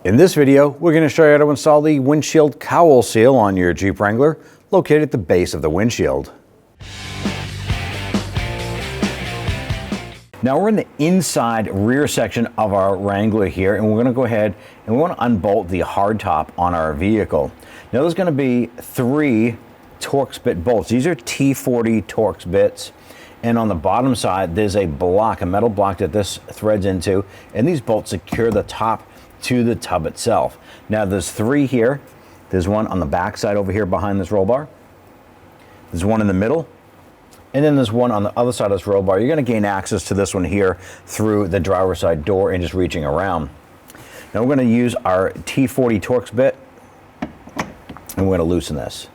In this video, we're going to show you how to install the windshield cowl seal on your Jeep Wrangler, located at the base of the windshield. Now we're in the inside rear section of our Wrangler here, and we're going to go ahead and we want to unbolt the hardtop on our vehicle. Now there's going to be 3 Torx bit bolts. These are T40 Torx bits, and on the bottom side there's a block, a metal block that this threads into, and these bolts secure the top to the tub itself. Now there's 3 here. There's one on the back side over here behind this roll bar. There's one in the middle, and then there's one on the other side of this roll bar. You're going to gain access to this one here through the driver's side door and just reaching around. Now we're going to use our T40 Torx bit, and we're going to loosen this.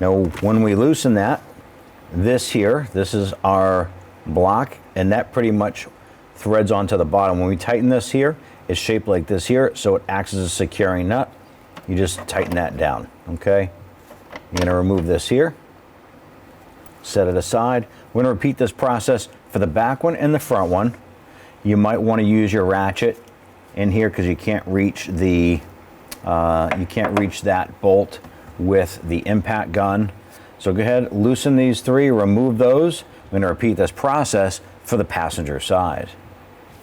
Now when we loosen that, this is our block, and that pretty much threads onto the bottom. When we tighten this here, it's shaped like this here, so it acts as a securing nut. You just tighten that down, okay? You're gonna remove this here, set it aside. We're gonna repeat this process for the back one and the front one. You might wanna use your ratchet in here because you can't reach that bolt with the impact gun. So go ahead, loosen these 3, remove those. We're gonna repeat this process for the passenger side.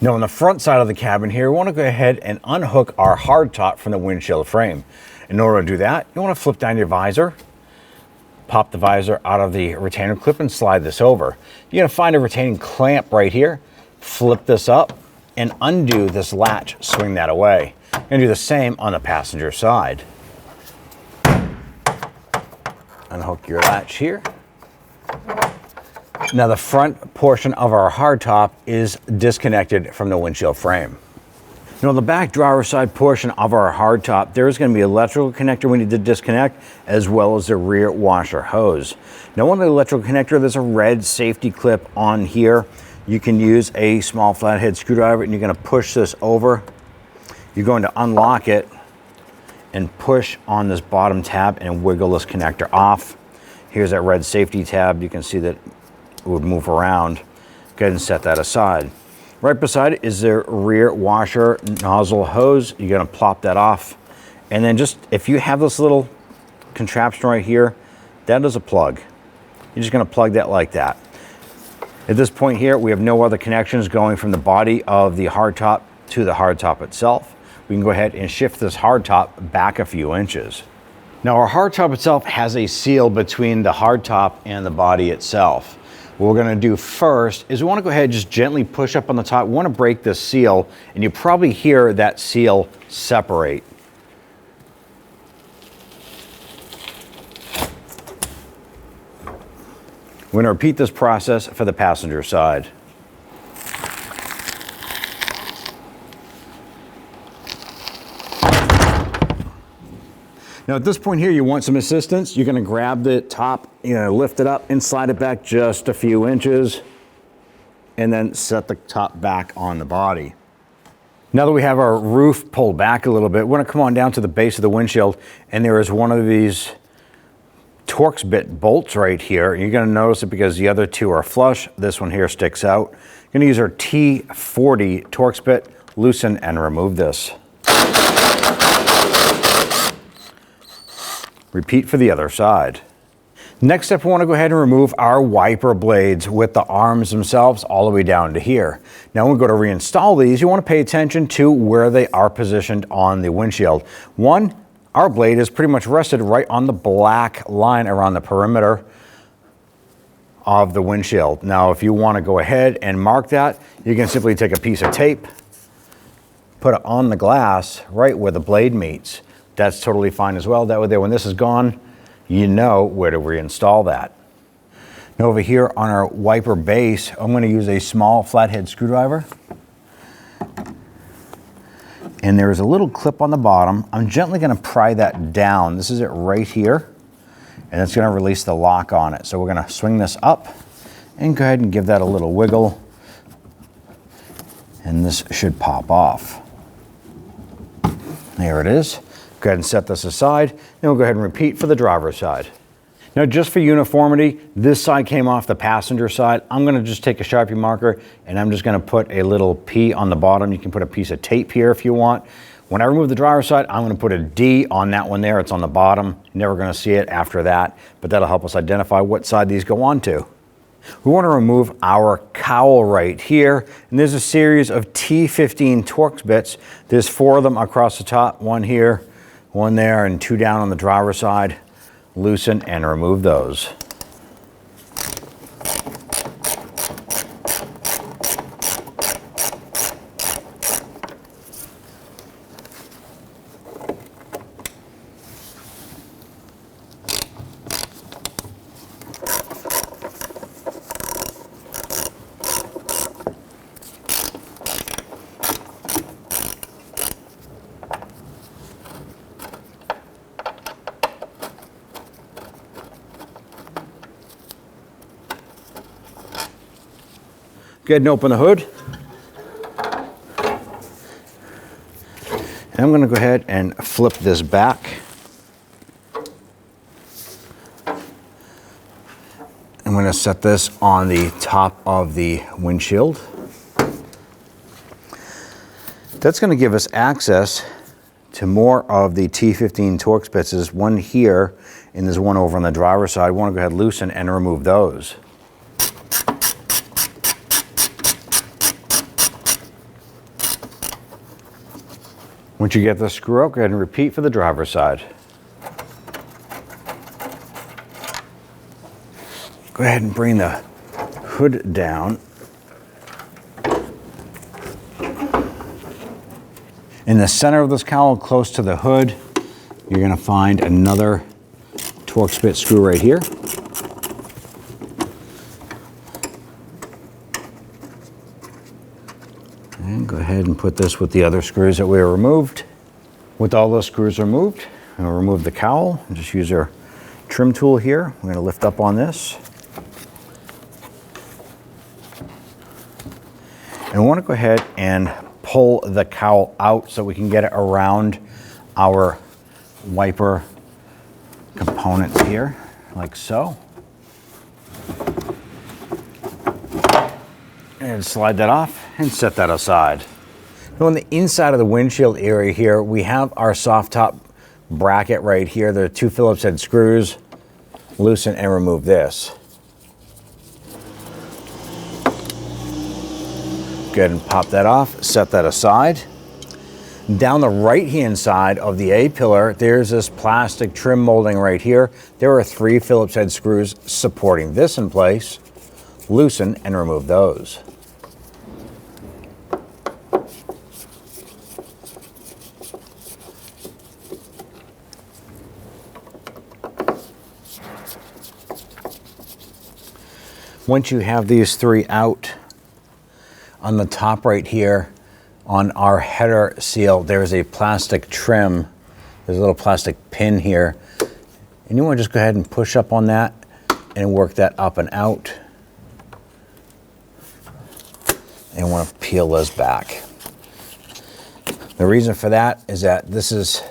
Now on the front side of the cabin here, we wanna go ahead and unhook our hardtop from the windshield frame. In order to do that, you wanna flip down your visor, pop the visor out of the retainer clip and slide this over. You're gonna find a retaining clamp right here, flip this up and undo this latch, swing that away. You're gonna do the same on the passenger side. Unhook your latch here. Now the front portion of our hardtop is disconnected from the windshield frame. Now on the back driver's side portion of our hardtop, there is going to be an electrical connector we need to disconnect, as well as the rear washer hose. Now on the electrical connector, there's a red safety clip on here. You can use a small flathead screwdriver, and you're going to push this over. You're going to unlock it and push on this bottom tab and wiggle this connector off. Here's that red safety tab. You can see that it would move around. Go ahead and set that aside. Right beside it is the rear washer nozzle hose. You're gonna plop that off. And then just, if you have this little contraption right here, that is a plug. You're just gonna plug that like that. At this point here, we have no other connections going from the body of the hardtop to the hardtop itself. We can go ahead and shift this hardtop back a few inches. Now our hardtop itself has a seal between the hardtop and the body itself. What we're gonna do first is we wanna go ahead and just gently push up on the top. We wanna break this seal, and you probably hear that seal separate. We're gonna repeat this process for the passenger side. Now at this point here, you want some assistance. You're gonna grab the top, lift it up and slide it back just a few inches, and then set the top back on the body. Now that we have our roof pulled back a little bit, we're gonna come on down to the base of the windshield, and there is one of these Torx bit bolts right here. You're gonna notice it because the other 2 are flush. This one here sticks out. You're gonna use our T40 Torx bit, loosen and remove this. Repeat for the other side. Next step, we want to go ahead and remove our wiper blades with the arms themselves all the way down to here. Now when we go to reinstall these, you want to pay attention to where they are positioned on the windshield. One, our blade is pretty much rested right on the black line around the perimeter of the windshield. Now if you want to go ahead and mark that, you can simply take a piece of tape, put it on the glass right where the blade meets. That's totally fine as well. That way there, when this is gone, you know where to reinstall that. Now over here on our wiper base, I'm going to use a small flathead screwdriver. And there is a little clip on the bottom. I'm gently going to pry that down. This is it right here. And it's going to release the lock on it. So we're going to swing this up and go ahead and give that a little wiggle. And this should pop off. There it is. Go ahead and set this aside, and we'll go ahead and repeat for the driver's side. Now, just for uniformity, this side came off the passenger side. I'm gonna just take a Sharpie marker and I'm just gonna put a little P on the bottom. You can put a piece of tape here if you want. When I remove the driver's side, I'm gonna put a D on that one there. It's on the bottom. Never gonna see it after that, but that'll help us identify what side these go onto. We wanna remove our cowl right here, and there's a series of T15 Torx bits. There's 4 of them across the top, 1 here, 1 there, and 2 down on the driver's side. Loosen and remove those. Go ahead and open the hood. And I'm going to go ahead and flip this back. I'm going to set this on the top of the windshield. That's going to give us access to more of the T15 Torx bits. There's 1 here and there's 1 over on the driver's side. I want to go ahead and loosen and remove those. Once you get the screw out, go ahead and repeat for the driver's side. Go ahead and bring the hood down. In the center of this cowl, close to the hood, you're going to find another Torx bit screw right here. And go ahead and put this with the other screws that we removed. With all those screws removed, I'm going to remove the cowl and just use our trim tool here. We're going to lift up on this. And we want to go ahead and pull the cowl out so we can get it around our wiper components here, like so. And slide that off and set that aside. Now on the inside of the windshield area here, we have our soft top bracket right here. There are 2 Phillips head screws. Loosen and remove this. Go ahead and pop that off, set that aside. Down the right-hand side of the A-pillar, there's this plastic trim molding right here. There are 3 Phillips head screws supporting this in place. Loosen and remove those. Once you have these 3 out, on the top right here, on our header seal, there's a plastic trim. There's a little plastic pin here. And you want to just go ahead and push up on that and work that up and out. And want to peel those back. The reason for that is that this is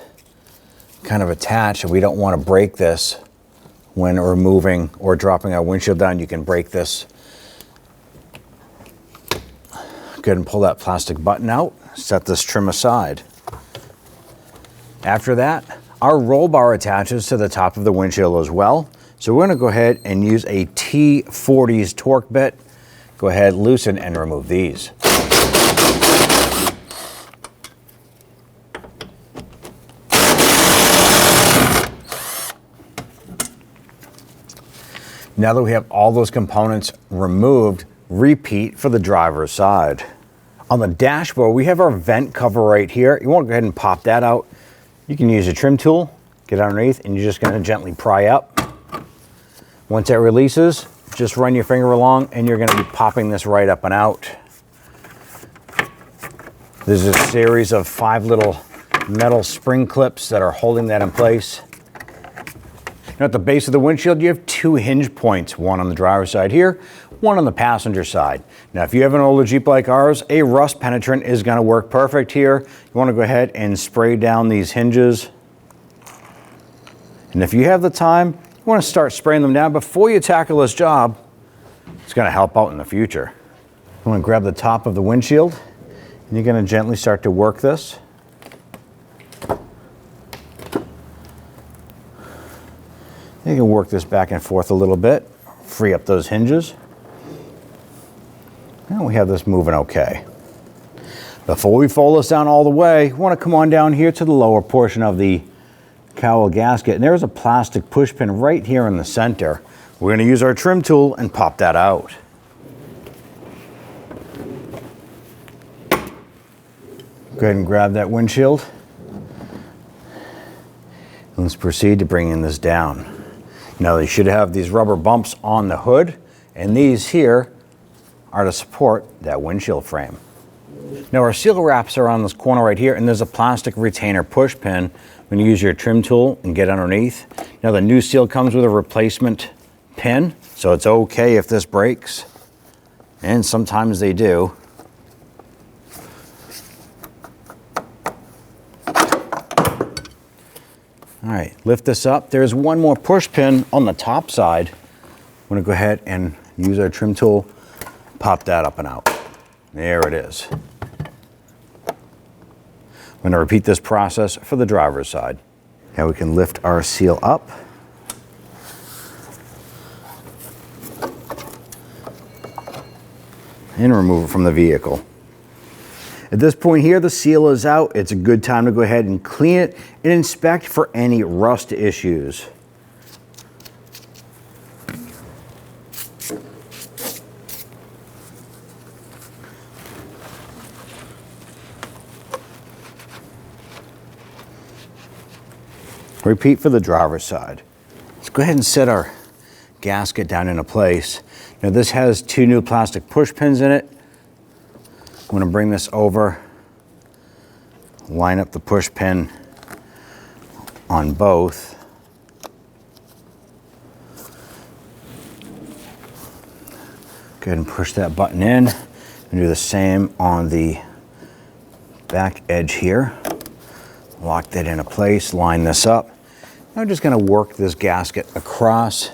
kind of attached and we don't want to break this when removing or dropping our windshield down. You can break this. Go ahead and pull that plastic button out, set this trim aside. After that, our roll bar attaches to the top of the windshield as well. So we're going to go ahead and use a T40's torque bit. Go ahead, loosen and remove these. Now that we have all those components removed, repeat for the driver's side. On the dashboard, we have our vent cover right here. You want to go ahead and pop that out. You can use a trim tool, get underneath, and you're just going to gently pry up. Once that releases, just run your finger along and you're going to be popping this right up and out. There's a series of 5 little metal spring clips that are holding that in place. Now at the base of the windshield, you have 2 hinge points, one on the driver's side here, one on the passenger side. Now, if you have an older Jeep like ours, a rust penetrant is going to work perfect here. You want to go ahead and spray down these hinges. And if you have the time, You want to start spraying them down before you tackle this job. It's going to help out in the future. You want to grab the top of the windshield and you're going to gently start to work this. You can work this back and forth a little bit, free up those hinges. Now we have this moving okay. Before we fold this down all the way, we want to come on down here to the lower portion of the cowl gasket, and there's a plastic push pin right here in the center. We're going to use our trim tool and pop that out. Go ahead and grab that windshield. Let's proceed to bringing this down. Now they should have these rubber bumps on the hood, and these here are to support that windshield frame. Now our seal wraps are on this corner right here, and there's a plastic retainer push pin. When you use your trim tool and get underneath. Now the new seal comes with a replacement pin, so it's okay if this breaks, and sometimes they do. All right, lift this up. There's one more push pin on the top side. I'm gonna go ahead and use our trim tool, pop that up and out. There it is. I'm gonna repeat this process for the driver's side. Now we can lift our seal up. And remove it from the vehicle. At this point here, the seal is out. It's a good time to go ahead and clean it and inspect for any rust issues. Repeat for the driver's side. Let's go ahead and set our gasket down into place. Now this has two new plastic push pins in it. I'm going to bring this over, line up the push pin on both. Go ahead and push that button in and do the same on the back edge here. Lock that into place, line this up. I'm just going to work this gasket across,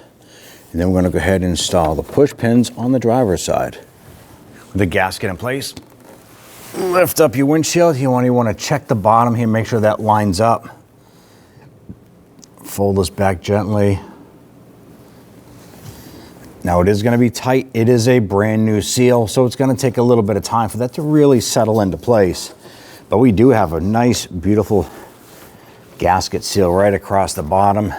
and then we're going to go ahead and install the push pins on the driver's side. With the gasket in place, lift up your windshield. You want to check the bottom here, make sure that lines up. Fold this back gently. Now it is going to be tight. It is a brand new seal, so it's going to take a little bit of time for that to really settle into place. But we do have a nice, beautiful gasket seal right across the bottom.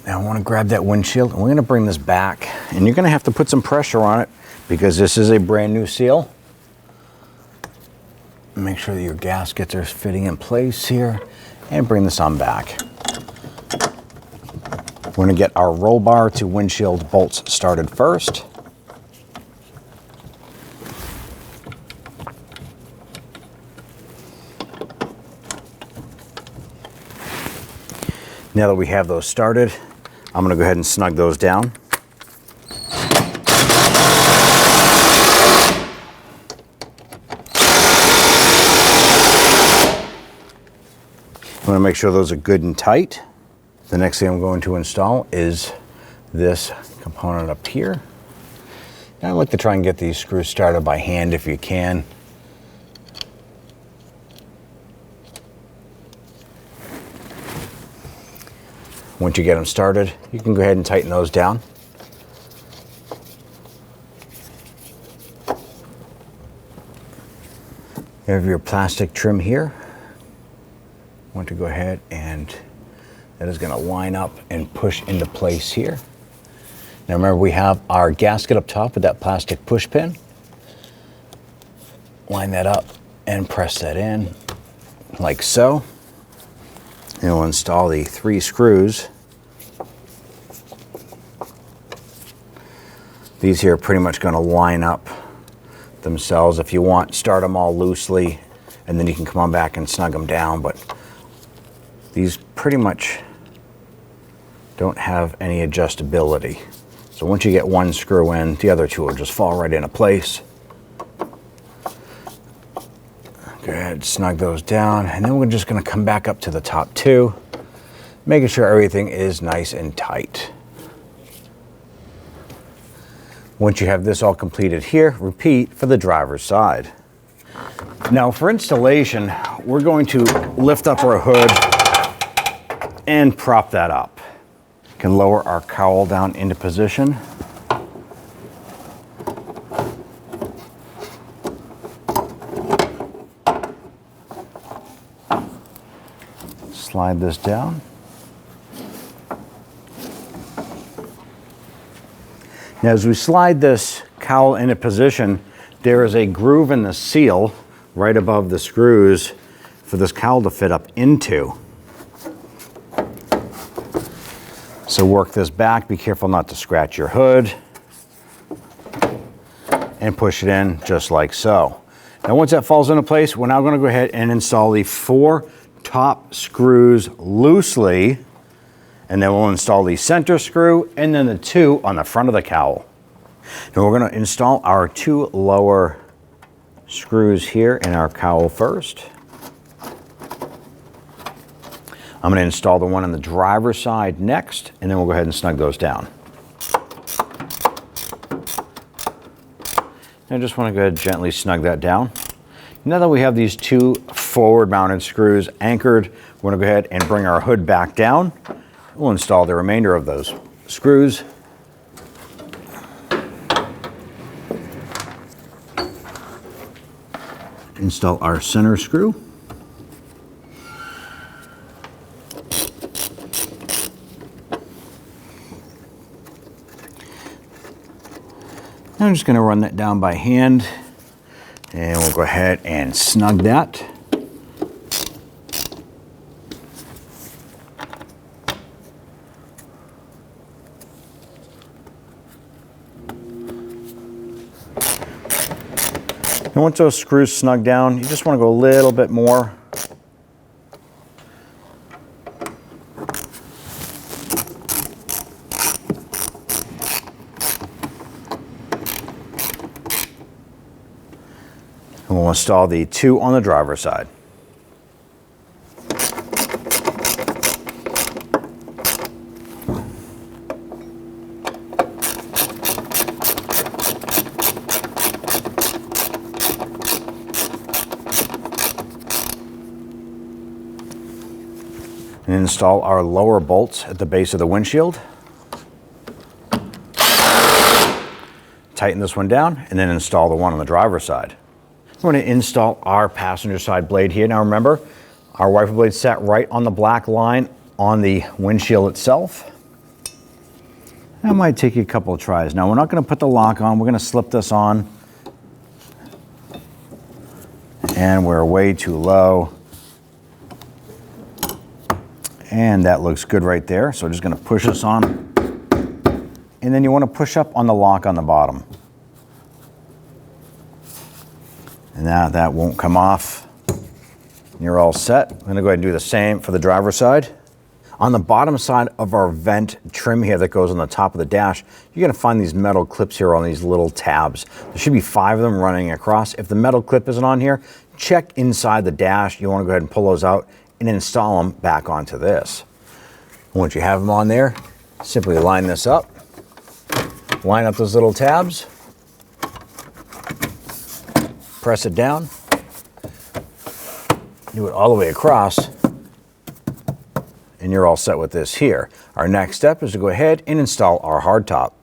Now I want to grab that windshield, and we're going to bring this back, and you're going to have to put some pressure on it because this is a brand new seal. Make sure that your gaskets are fitting in place here, and bring this on back. We're going to get our roll bar to windshield bolts started first. Now that we have those started, I'm going to go ahead and snug those down. I'm going to make sure those are good and tight. The next thing I'm going to install is this component up here. Now I like to try and get these screws started by hand if you can. Once you get them started, you can go ahead and tighten those down. You have your plastic trim here. Want to go ahead and that is going to line up and push into place here. Now remember, we have our gasket up top with that plastic push pin. Line that up and press that in like so. And we'll install the 3 screws. These here are pretty much going to line up themselves. If you want, start them all loosely, and then you can come on back and snug them down. But these pretty much don't have any adjustability. So once you get one screw in, the other two will just fall right into place. Go Go ahead and snug those down, and then we're just going to come back up to the top two, making sure everything is nice and tight. Once you have this all completed here, repeat for the driver's side. Now for installation, we're going to lift up our hood and prop that up. We can lower our cowl down into position. Slide this down. Now as we slide this cowl into position, there is a groove in the seal right above the screws for this cowl to fit up into. So work this back, be careful not to scratch your hood, and push it in just like so. Now once that falls into place, we're now going to go ahead and install the 4 top screws loosely, and then we'll install the center screw and then the 2 on the front of the cowl. Now we're going to install our 2 lower screws here in our cowl first. I'm going to install the one on the driver's side next, and then we'll go ahead and snug those down. I just want to go ahead and gently snug that down. Now that we have these 2 forward mounted screws anchored, we're going to go ahead and bring our hood back down. We'll install the remainder of those screws. Install our center screw. I'm just going to run that down by hand, and we'll go ahead and snug that. And once those screws snug down, you just want to go a little bit more. And we'll install the 2 on the driver's side. And install our lower bolts at the base of the windshield. Tighten this one down and then install the one on the driver's side. We're going to install our passenger side blade here. Now remember, our wiper blade sat right on the black line on the windshield itself. That might take you a couple of tries. Now we're not going to put the lock on, we're going to slip this on. And we're way too low. And that looks good right there. So we're just going to push this on. And then you want to push up on the lock on the bottom. And now that won't come off. You're all set. I'm going to go ahead and do the same for the driver's side. On the bottom side of our vent trim here that goes on the top of the dash, you're going to find these metal clips here on these little tabs. There should be 5 of them running across. If the metal clip isn't on here, check inside the dash. You want to go ahead and pull those out and install them back onto this. Once you have them on there, simply line this up. Line up those little tabs. Press it down. Do it all the way across. And you're all set with this here. Our next step is to go ahead and install our hardtop.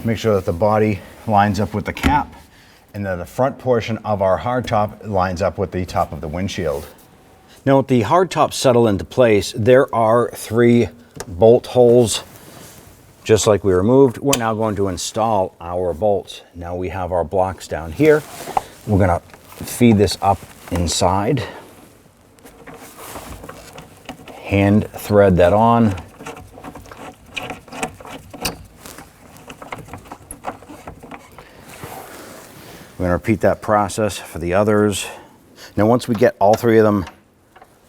Make sure that the body lines up with the cap and that the front portion of our hardtop lines up with the top of the windshield. Now with the hardtop settled into place, there are 3 bolt holes just like we removed. We're now going to install our bolts. Now we have our blocks down here. We're going to feed this up inside. Hand thread that on. We're going to repeat that process for the others. Now once we get all three of them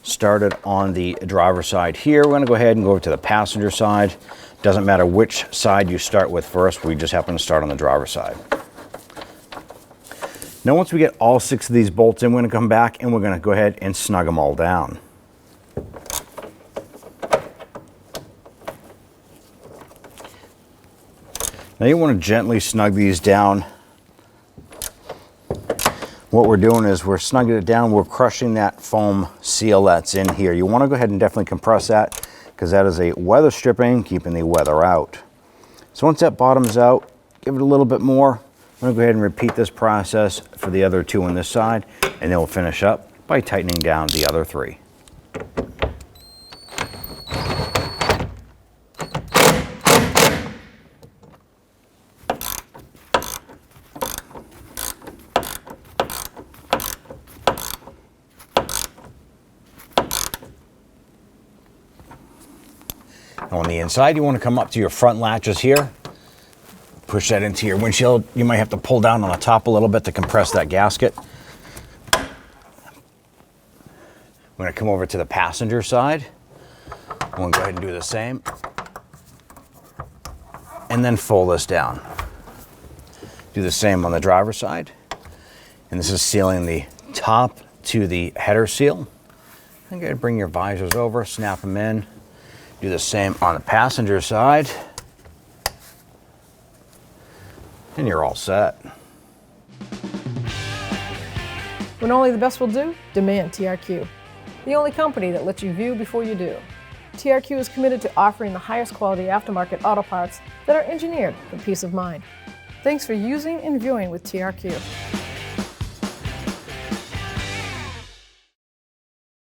started on the driver's side here, we're going to go ahead and go over to the passenger side. Doesn't matter which side you start with first, we just happen to start on the driver's side. Now once we get all 6 of these bolts in, we're going to come back and we're going to go ahead and snug them all down. Now you want to gently snug these down. What we're doing is we're snugging it down, we're crushing that foam seal that's in here. You want to go ahead and definitely compress that because that is a weather stripping, keeping the weather out. So once that bottoms out, give it a little bit more. I'm going to go ahead and repeat this process for the other 2 on this side, and then we'll finish up by tightening down the other 3. On the inside, you want to come up to your front latches here, push that into your windshield. You might have to pull down on the top a little bit to compress that gasket. I'm going to come over to the passenger side. I'm going to go ahead and do the same. And then fold this down. Do the same on the driver's side. And this is sealing the top to the header seal. I'm going to bring your visors over, snap them in. Do the same on the passenger side, and you're all set. When only the best will do, demand TRQ. The only company that lets you view before you do. TRQ is committed to offering the highest quality aftermarket auto parts that are engineered for peace of mind. Thanks for using and viewing with TRQ.